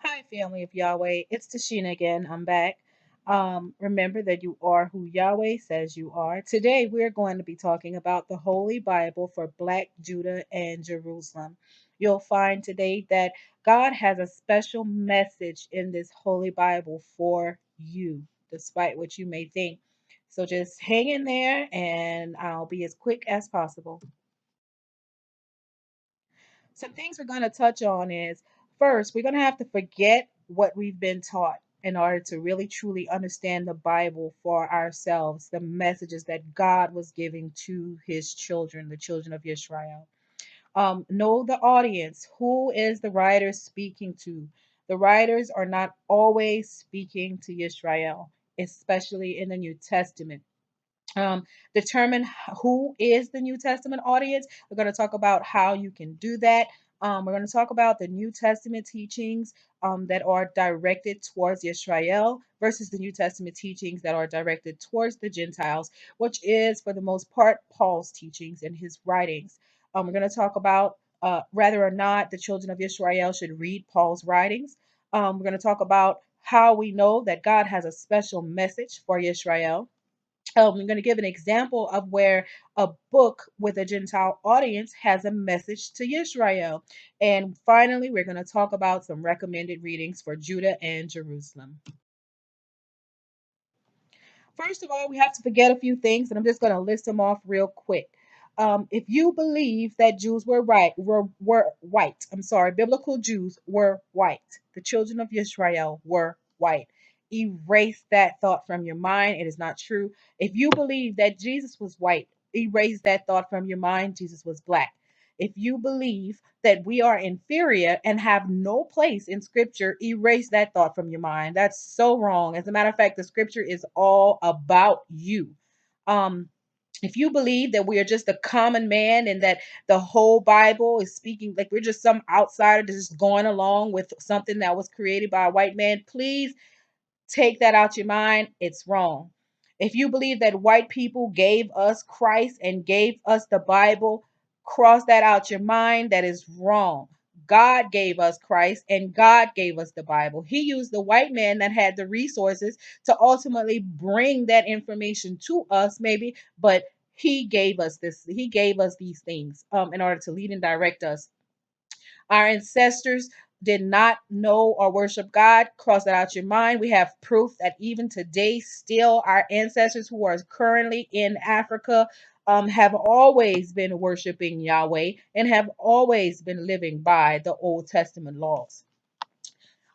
Hi, family of Yahweh. It's Tashina again. I'm back. Remember that you are who Yahweh says you are. Today, we're going to be talking about the Holy Bible for Black Judah and Jerusalem. You'll find today that God has a special message in this Holy Bible for you, despite what you may think. So just hang in there, and I'll be as quick as possible. Some things we're going to touch on is first, we're going to have to forget what we've been taught in order to really truly understand the Bible for ourselves, the messages that God was giving to his children, the children of Israel. Know the audience. Who is the writer speaking to? The writers are not always speaking to Israel, especially in the New Testament. Determine who is the New Testament audience. We're going to talk about how you can do that. We're going to talk about the New Testament teachings that are directed towards Israel versus the New Testament teachings that are directed towards the Gentiles, which is, for the most part, Paul's teachings and his writings. We're going to talk about whether or not the children of Israel should read Paul's writings. We're going to talk about how we know that God has a special message for Israel. I'm going to give an example of where a book with a Gentile audience has a message to Israel. And finally, we're going to talk about some recommended readings for Judah and Jerusalem. First of all, we have to forget a few things, and I'm just going to list them off real quick. If you believe that Jews were white, I'm sorry, biblical Jews were white. The children of Israel were white. Erase that thought from your mind. It is not true. If you believe that Jesus was white, erase that thought from your mind. Jesus was black. If you believe that we are inferior and have no place in scripture, erase that thought from your mind. That's so wrong. As a matter of fact, the scripture is all about you. Um, if you believe that we are just a common man and that the whole Bible is speaking like we're just some outsider that's just going along with something that was created by a white man, please take that out your mind. It's wrong. If you believe that white people gave us Christ and gave us the Bible, cross that out your mind. That is wrong. God gave us Christ and God gave us the Bible. He used the white man that had the resources to ultimately bring that information to us, maybe, but he gave us this, he gave us these things in order to lead and direct us. Our ancestors did not know or worship God. Cross that out your mind. We have proof that even today, still, our ancestors who are currently in Africa have always been worshiping Yahweh and have always been living by the Old Testament laws.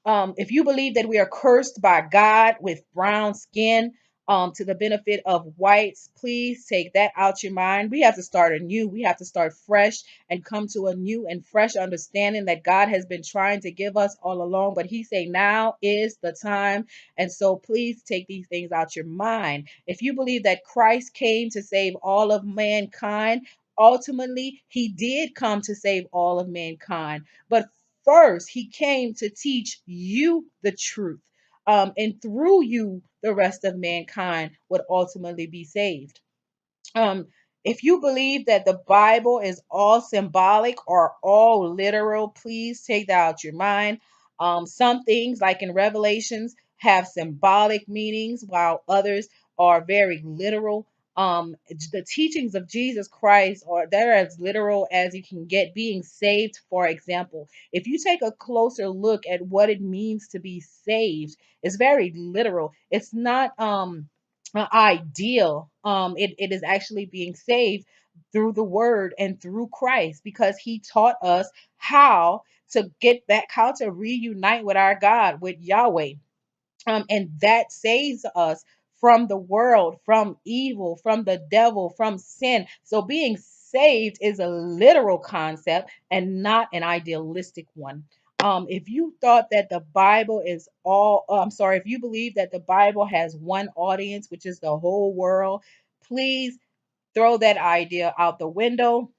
If you believe that we are cursed by God with brown skin to the benefit of whites, please take that out your mind. We have to start anew. We have to start fresh and come to a new and fresh understanding that God has been trying to give us all along. But He say now is the time. And so please take these things out your mind. If you believe that Christ came to save all of mankind, ultimately He did come to save all of mankind. But first, he came to teach you the truth. And through you, the rest of mankind would ultimately be saved. Um, if you believe that the Bible is all symbolic or all literal, please take that out your mind. Some things, like in Revelations, have symbolic meanings, while others are very literal. The teachings of Jesus Christ are they're as literal as you can get. Being saved, for example, if you take a closer look at what it means to be saved, it's very literal. It's not ideal. It is actually being saved through the word and through Christ because he taught us how to get back, how to reunite with our God, with Yahweh. And that saves us from the world, from evil, from the devil, from sin. So being saved is a literal concept and not an idealistic one. If you thought that the Bible is all, I'm sorry, if you believe that the Bible has one audience, which is the whole world, please throw that idea out the window.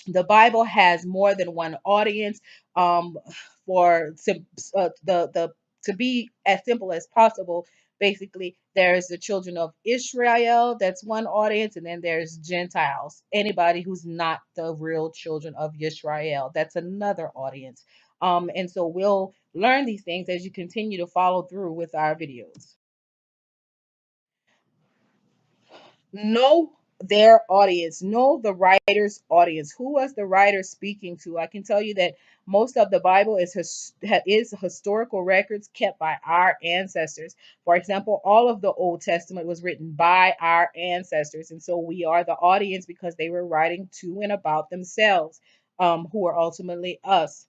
The Bible has more than one audience. Um, for the to be as simple as possible, Basically, there's the children of Israel, that's one audience, and then there's Gentiles, anybody who's not the real children of Israel, that's another audience. And so we'll learn these things as you continue to follow through with our videos. Know their audience, know the writer's audience. Who was the writer speaking to? I can tell you that most of the Bible is historical records kept by our ancestors. For example, all of the Old Testament was written by our ancestors, and so we are the audience because they were writing to and about themselves, who are ultimately us.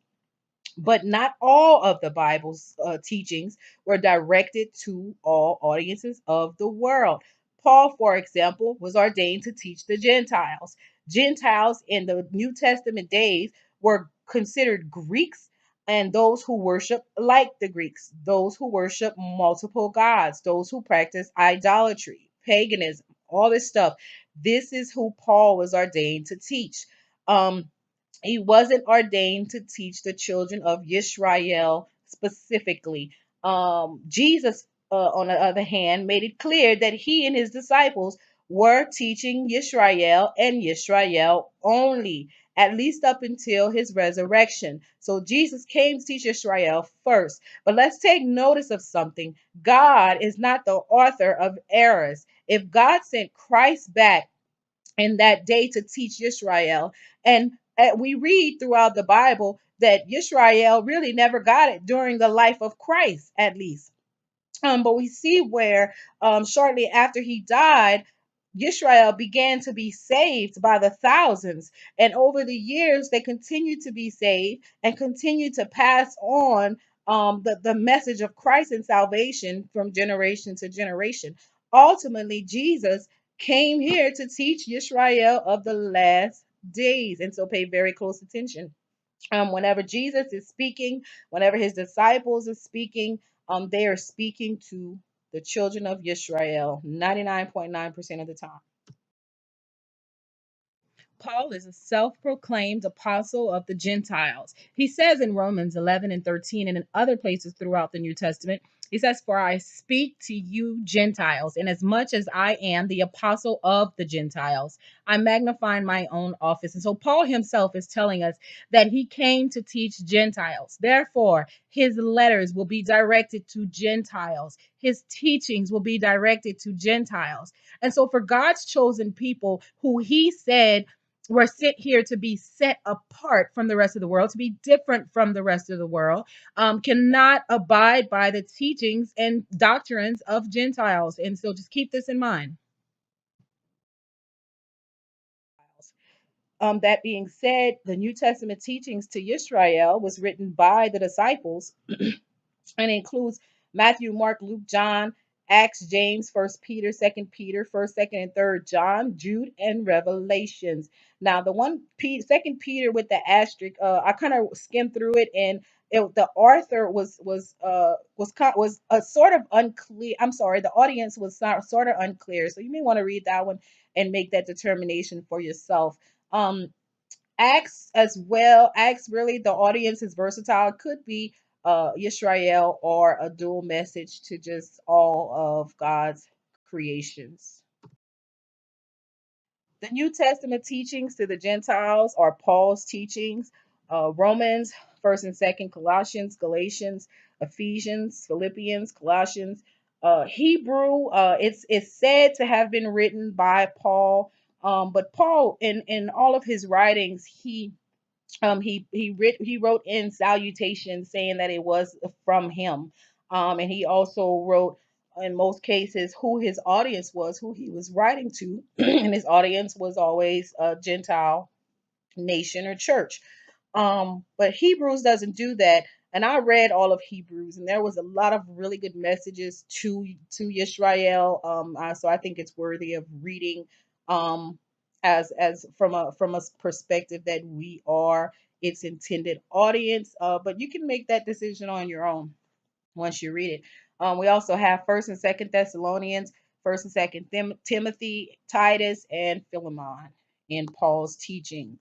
But not all of the Bible's teachings were directed to all audiences of the world. Paul, for example, was ordained to teach the Gentiles. Gentiles in the New Testament days were considered Greeks and those who worship like the Greeks, those who worship multiple gods, those who practice idolatry, paganism, all this stuff. This is who Paul was ordained to teach. He wasn't ordained to teach the children of Israel specifically. Jesus, on the other hand, made it clear that he and his disciples were teaching Israel and Israel only, at least up until his resurrection. So Jesus came to teach Israel first. But let's take notice of something. God is not the author of errors. If God sent Christ back in that day to teach Israel. And we read throughout the Bible that Israel really never got it during the life of Christ, at least. But we see where shortly after he died, Israel began to be saved by the thousands. And over the years, they continued to be saved and continued to pass on the message of Christ and salvation from generation to generation. Ultimately, Jesus came here to teach Israel of the last days. And so pay very close attention. Whenever Jesus is speaking, whenever his disciples are speaking, they are speaking to the children of Israel 99.9% of the time. Paul is a self proclaimed apostle of the Gentiles. He says in Romans 11 and 13 and in other places throughout the New Testament, he says, "For I speak to you Gentiles, inasmuch as I am the apostle of the Gentiles. I magnify my own office." And so Paul himself is telling us that he came to teach Gentiles. Therefore, his letters will be directed to Gentiles, his teachings will be directed to Gentiles. And so, for God's chosen people who he said we're sent here to be set apart from the rest of the world, to be different from the rest of the world, cannot abide by the teachings and doctrines of Gentiles. And so just keep this in mind. That being said, the New Testament teachings to Israel was written by the disciples and includes Matthew, Mark, Luke, John, Acts, James, First Peter, Second Peter, First, Second, and Third John, Jude, and Revelations. Now, the Second Peter with the asterisk, I kind of skimmed through it, and the author was sort of unclear. I'm sorry, the audience was sort of unclear, so you may want to read that one and make that determination for yourself. Um, Acts as well. Acts really the audience is versatile. It could be Yisrael or a dual message to just all of God's creations. The New Testament teachings to the Gentiles are Paul's teachings, Romans, 1st and 2nd, Colossians, Galatians, Ephesians, Philippians, Colossians, Hebrew. It's said to have been written by Paul, but Paul in all of his writings he wrote in salutation saying that it was from him, and he also wrote in most cases who his audience was, who he was writing to, and his audience was always a Gentile nation or church. But Hebrews doesn't do that. And I read all of Hebrews, and there was a lot of really good messages to Israel. So I think it's worthy of reading, as from a perspective that we are its intended audience. But you can make that decision on your own once you read it. We also have First and Second Thessalonians, First and Second Timothy, Titus, and Philemon in Paul's teaching.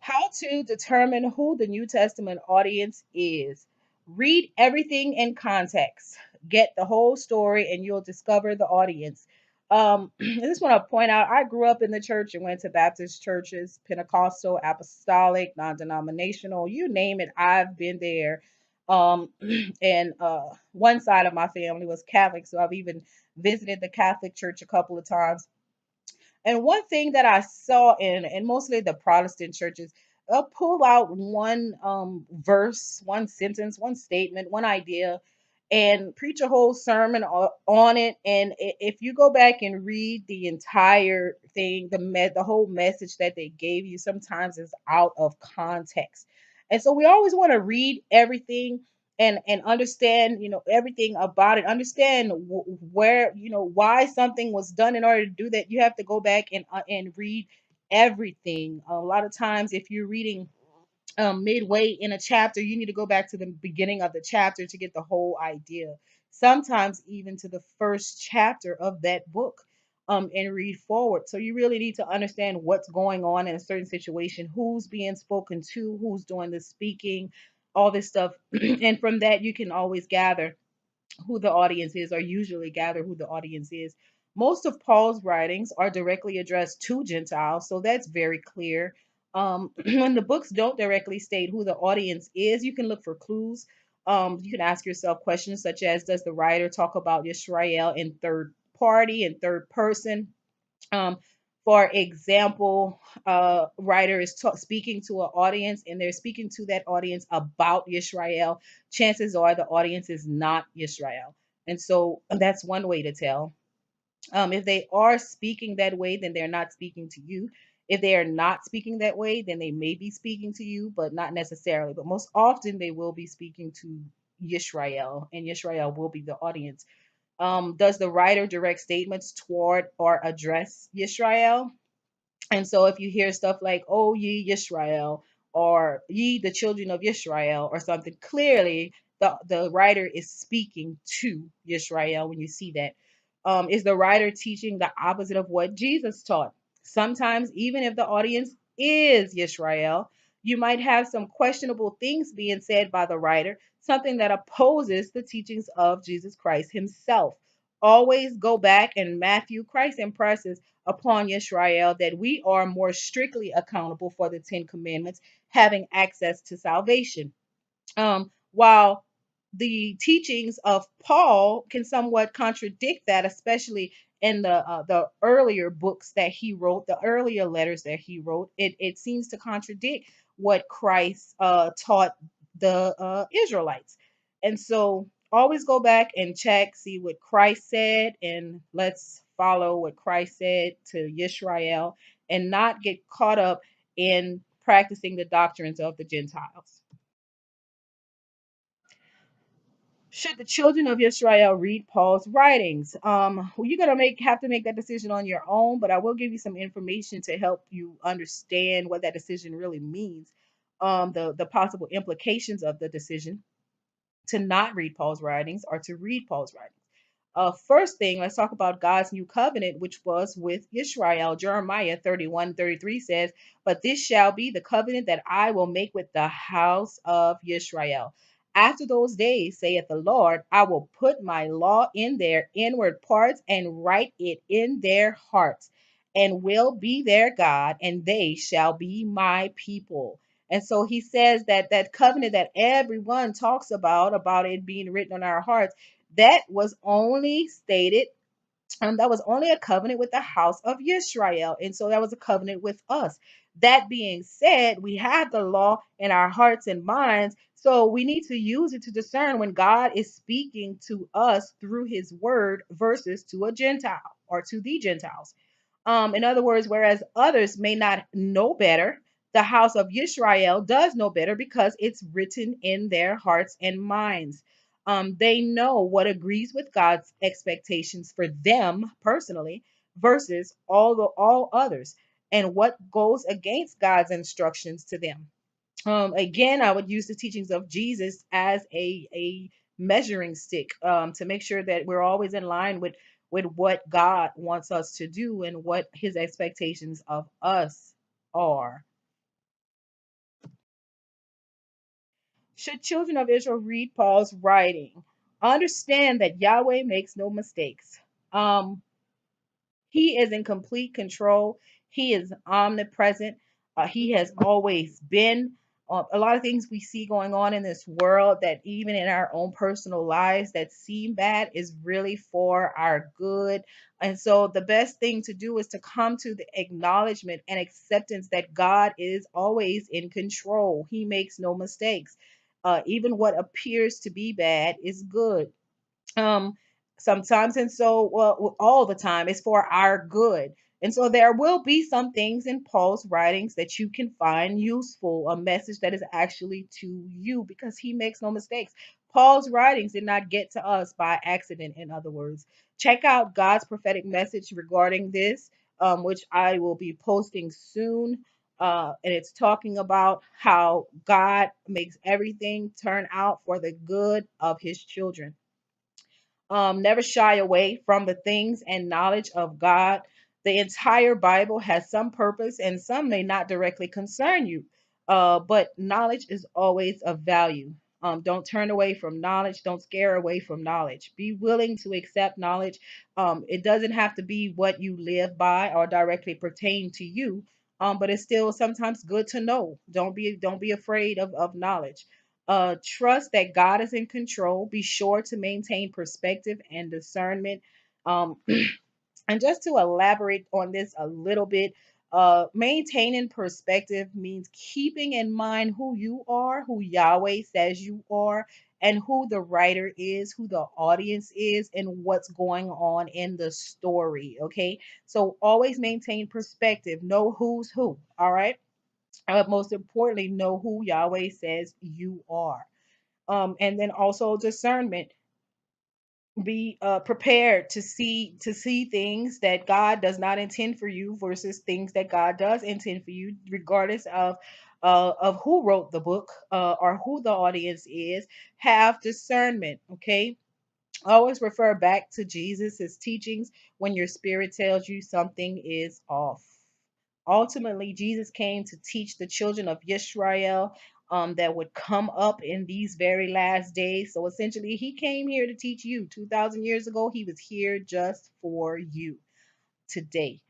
How to determine who the New Testament audience is. Read everything in context. Get the whole story, and you'll discover the audience. I just want to point out I grew up in the church and went to Baptist churches, Pentecostal, Apostolic, non denominational, you name it, I've been there. And one side of my family was Catholic, so I've even visited the Catholic Church a couple of times. And one thing that I saw in mostly the Protestant churches, they'll pull out one verse, one sentence, one statement, one idea, and preach a whole sermon on it. And if you go back and read the entire thing, the whole message that they gave you sometimes is out of context. And so we always want to read everything and understand, everything about it, understand where, why something was done. In order to do that, you have to go back and read everything. A lot of times if you're reading midway in a chapter, you need to go back to the beginning of the chapter to get the whole idea. Sometimes even to the first chapter of that book, and read forward. So you really need to understand what's going on in a certain situation, who's being spoken to, who's doing the speaking, all this stuff. And from that, you can always gather who the audience is, or usually gather who the audience is. Most of Paul's writings are directly addressed to Gentiles, so that's very clear. When the books don't directly state who the audience is, you can look for clues. You can ask yourself questions such as, does the writer talk about Israel in third party and third person? Um, for example, writer is speaking to an audience and they're speaking to that audience about Israel. Chances are the audience is not Israel. And so that's one way to tell. If they are speaking that way, then they're not speaking to you. If they are not speaking that way, then they may be speaking to you, but not necessarily. But most often they will be speaking to Yisrael, and Yisrael will be the audience. Does the writer direct statements toward or address Yisrael? And so if you hear stuff like, "Oh ye Yisrael," or "Ye the children of Yisrael," or something, clearly the writer is speaking to Yisrael when you see that. Is the writer teaching the opposite of what Jesus taught? Sometimes, even if the audience is Yisrael, you might have some questionable things being said by the writer, something that opposes the teachings of Jesus Christ himself. Always go back, and Matthew, Christ impresses upon Israel that we are more strictly accountable for the Ten Commandments, having access to salvation. While the teachings of Paul can somewhat contradict that, especially in the earlier books that he wrote, the earlier letters that he wrote, it seems to contradict what Christ taught the Israelites. And so always go back and check, see what Christ said, and let's follow what Christ said to Israel and not get caught up in practicing the doctrines of the Gentiles. Should the children of Israel read Paul's writings? Well, you're gonna have to make that decision on your own, but I will give you some information to help you understand what that decision really means. The possible implications of the decision to not read Paul's writings or to read Paul's writings. First thing, let's talk about God's new covenant, which was with Israel. Jeremiah 31:33 says, "But this shall be the covenant that I will make with the house of Israel. After those days, saith the Lord, I will put my law in their inward parts and write it in their hearts, and will be their God, and they shall be my people." And so he says that that covenant that everyone talks about it being written on our hearts, that was only stated, that was only a covenant with the house of Israel. And so that was a covenant with us. That being said, we have the law in our hearts and minds. So we need to use it to discern when God is speaking to us through his word versus to a Gentile or to the Gentiles. In other words, whereas others may not know better, the house of Israel does know better because it's written in their hearts and minds. They know what agrees with God's expectations for them personally versus all others, and what goes against God's instructions to them. Again, I would use the teachings of Jesus as a measuring stick, to make sure that we're always in line with what God wants us to do and what his expectations of us are. Should children of Israel read Paul's writing? Understand that Yahweh makes no mistakes. Um, he is in complete control. He is omnipresent. He has always been. A lot of things we see going on in this world that even in our own personal lives that seem bad is really for our good. And so the best thing to do is to come to the acknowledgement and acceptance that God is always in control. He makes no mistakes. Even what appears to be bad is good, um sometimes, and so all the time it's for our good. And so there will be some things in Paul's writings that you can find useful, a message that is actually to you, because he makes no mistakes. Paul's writings did not get to us by accident. In other words, check out God's prophetic message regarding this, which I will be posting soon. And it's talking about how God makes everything turn out for the good of his children. Never shy away from the things and knowledge of God. The entire Bible has some purpose, and some may not directly concern you, but knowledge is always of value. Don't turn away from knowledge. Don't scare away from knowledge. Be willing to accept knowledge. It doesn't have to be what you live by or directly pertain to you, but it's still sometimes good to know. Don't be afraid of knowledge. Trust that God is in control. Be sure to maintain perspective and discernment. Um, and just to elaborate on this a little bit, maintaining perspective means keeping in mind who you are, who Yahweh says you are, and who the writer is, who the audience is, and what's going on in the story. Okay. So always maintain perspective. Know who's who. All right. Most importantly, know who Yahweh says you are. And then also discernment. Be prepared to see things that God does not intend for you versus things that God does intend for you, regardless of who wrote the book, or who the audience is. Have discernment. Okay. Always refer back to Jesus' teachings when your spirit tells you something is off. Ultimately, Jesus came to teach the children of Israel, that would come up in these very last days. So essentially, he came here to teach you. 2,000 years ago, he was here just for you today.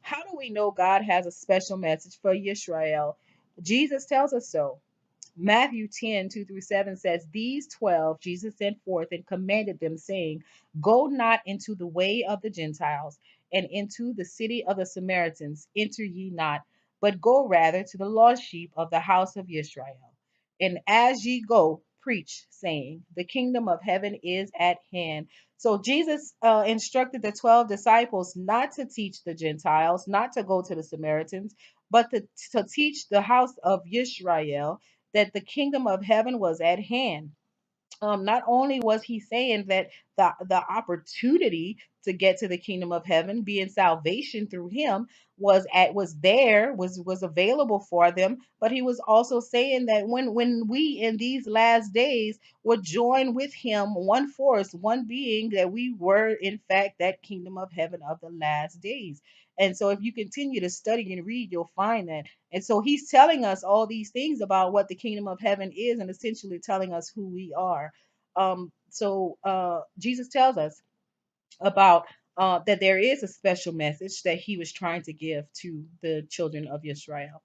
How do we know God has a special message for Israel? Jesus tells us so. Matthew 10:2 through 7 says, These 12 Jesus sent forth and commanded them, saying, Go not into the way of the Gentiles, and into the city of the Samaritans enter ye not, but go rather to the lost sheep of the house of Israel. And as ye go, preach, saying, The kingdom of heaven is at hand. So Jesus instructed the 12 disciples not to teach the Gentiles, not to go to the Samaritans, but to teach the house of Israel that the kingdom of heaven was at hand. Not only was he saying that the opportunity to get to the kingdom of heaven, being salvation through him, was available for them, but he was also saying that when we in these last days would join with him, one force, one being, that we were in fact that kingdom of heaven of the last days. And so if you continue to study and read, you'll find that. And so he's telling us all these things about what the kingdom of heaven is, and essentially telling us who we are. Jesus tells us about that there is a special message that he was trying to give to the children of Israel.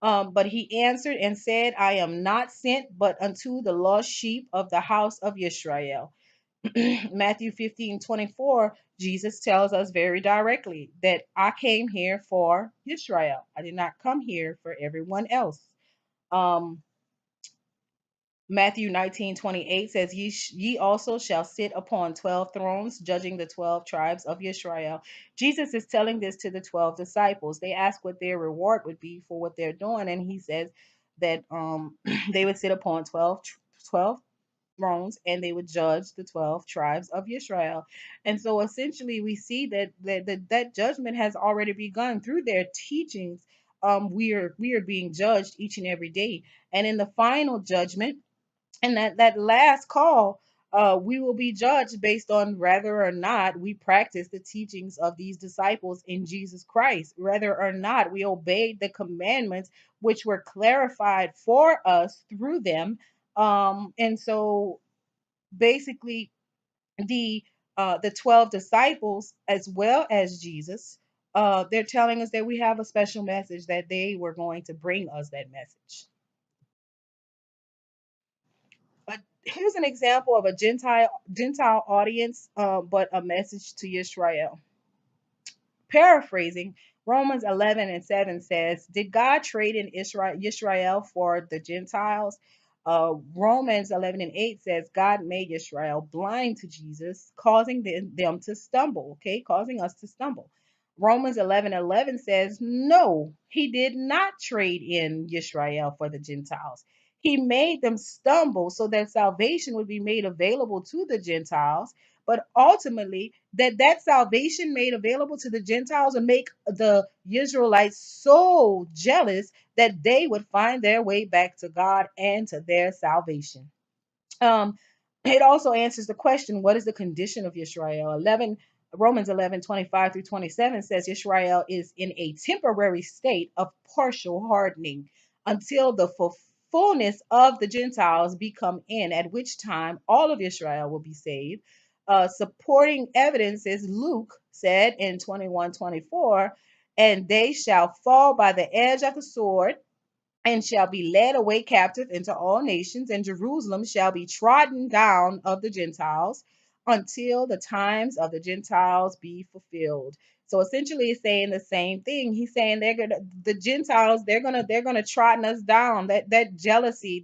But he answered and said, I am not sent but unto the lost sheep of the house of Israel. Matthew 15:24, Jesus tells us very directly that I came here for Israel. I did not come here for everyone else. Um, Matthew 19:28 says, ye also shall sit upon 12 thrones, judging the 12 tribes of Israel. Jesus is telling this to the 12 disciples. They ask what their reward would be for what they're doing, and he says that they would sit upon 12 thrones, and they would judge the 12 tribes of Israel. And so essentially we see that judgment has already begun through their teachings. We are being judged each and every day. And in the final judgment, and that last call, we will be judged based on whether or not we practice the teachings of these disciples in Jesus Christ, whether or not we obeyed the commandments which were clarified for us through them. And so basically, the 12 disciples as well as Jesus, they're telling us that we have a special message, that they were going to bring us that message. But here's an example of a Gentile audience, but a message to Israel. Paraphrasing, Romans 11 and 7 says, did God trade in Israel for the Gentiles? Romans 11 and 8 says, God made Israel blind to Jesus, causing them to stumble, okay, causing us to stumble. Romans 11:11 says, no, he did not trade in Israel for the Gentiles. He made them stumble so that salvation would be made available to the Gentiles, but ultimately that salvation made available to the Gentiles and make the Israelites so jealous that they would find their way back to God and to their salvation. Um, it also answers the question, what is the condition of Israel? Romans 11:25 through 27 says Israel is in a temporary state of partial hardening until the fullness of the Gentiles be come in, at which time all of Israel will be saved. Supporting evidence is Luke said in 21:24, and they shall fall by the edge of the sword and shall be led away captive into all nations, and Jerusalem shall be trodden down of the Gentiles until the times of the Gentiles be fulfilled. So essentially it's saying the same thing. He's saying the Gentiles, they're gonna trodden us down. That jealousy,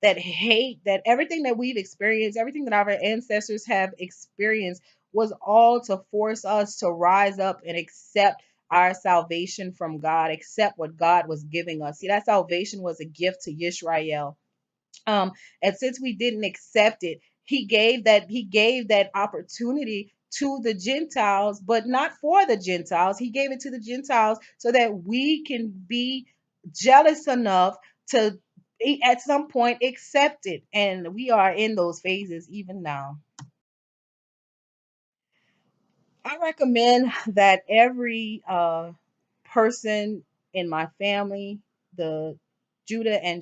that hate, that everything that we've experienced, everything that our ancestors have experienced was all to force us to rise up and accept our salvation from God, accept what God was giving us. See, that salvation was a gift to Israel. Um, and since we didn't accept it, he gave that opportunity to the Gentiles, but not for the Gentiles. He gave it to the Gentiles so that we can be jealous enough to at some point accept it. And we are in those phases even now. I recommend that every person in my family, the Judah and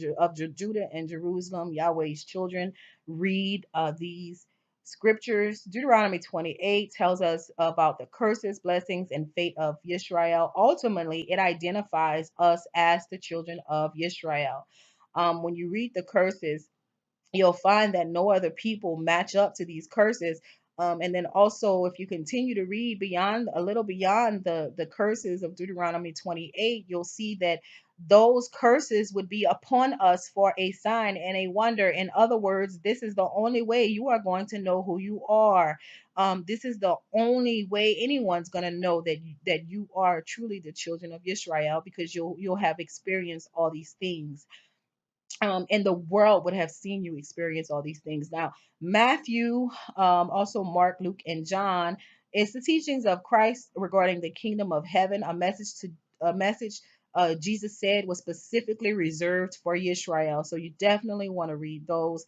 Jerusalem, Yahweh's children, read these scriptures. Deuteronomy 28 tells us about the curses, blessings, and fate of Israel. Ultimately, it identifies us as the children of Israel. When you read the curses, you'll find that no other people match up to these curses. And then also, if you continue to read beyond a little beyond the curses of Deuteronomy 28, you'll see that those curses would be upon us for a sign and a wonder. In other words, this is the only way you are going to know who you are. This is the only way anyone's going to know that you are truly the children of Israel, because you'll have experienced all these things, and the world would have seen you experience all these things. Now, Matthew, also Mark, Luke, and John, is the teachings of Christ regarding the kingdom of heaven, a message Jesus said was specifically reserved for Israel. So you definitely want to read those.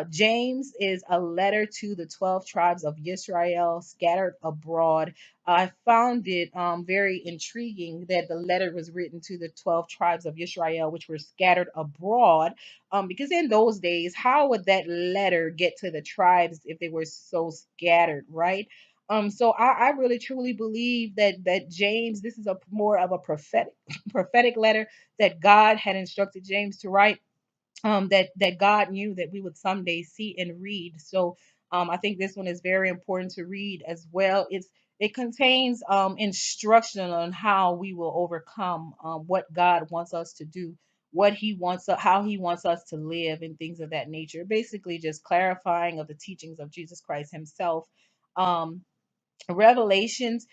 James is a letter to the 12 tribes of Israel scattered abroad. I found it very intriguing that the letter was written to the 12 tribes of Israel, which were scattered abroad. Because in those days, how would that letter get to the tribes if they were so scattered, right? So I really truly believe that James, this is a more of a prophetic letter that God had instructed James to write, that God knew that we would someday see and read. So I think this one is very important to read as well. It contains instruction on how we will overcome, what God wants us to do, how He wants us to live, and things of that nature. Basically, just clarifying of the teachings of Jesus Christ Himself. Um, Revelations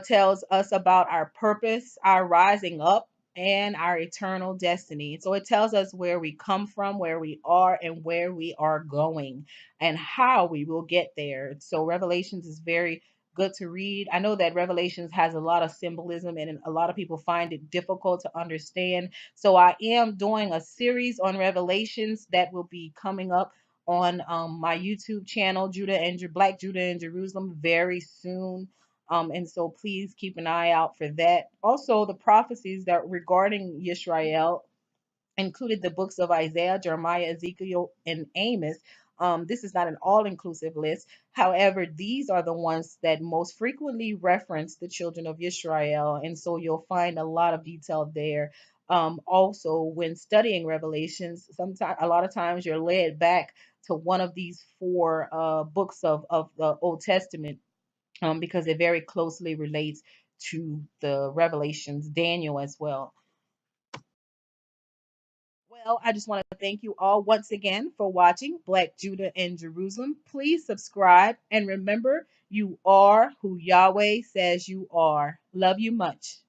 tells us about our purpose, our rising up, and our eternal destiny. So it tells us where we come from, where we are, and where we are going, and how we will get there. So Revelations is very good to read. I know that Revelations has a lot of symbolism, and a lot of people find it difficult to understand. So I am doing a series on Revelations that will be coming up on my YouTube channel, Black Judah in Jerusalem, very soon. And so please keep an eye out for that. Also, the prophecies that regarding Yisrael included the books of Isaiah, Jeremiah, Ezekiel, and Amos. This is not an all inclusive list. However, these are the ones that most frequently reference the children of Israel. And so you'll find a lot of detail there. Also, when studying Revelations, sometimes a lot of times you're led back to one of these four books of the Old Testament because it very closely relates to the Revelations, Daniel as well. Well, I just want to thank you all once again for watching Black Judah in Jerusalem. Please subscribe and remember, you are who Yahweh says you are. Love you much.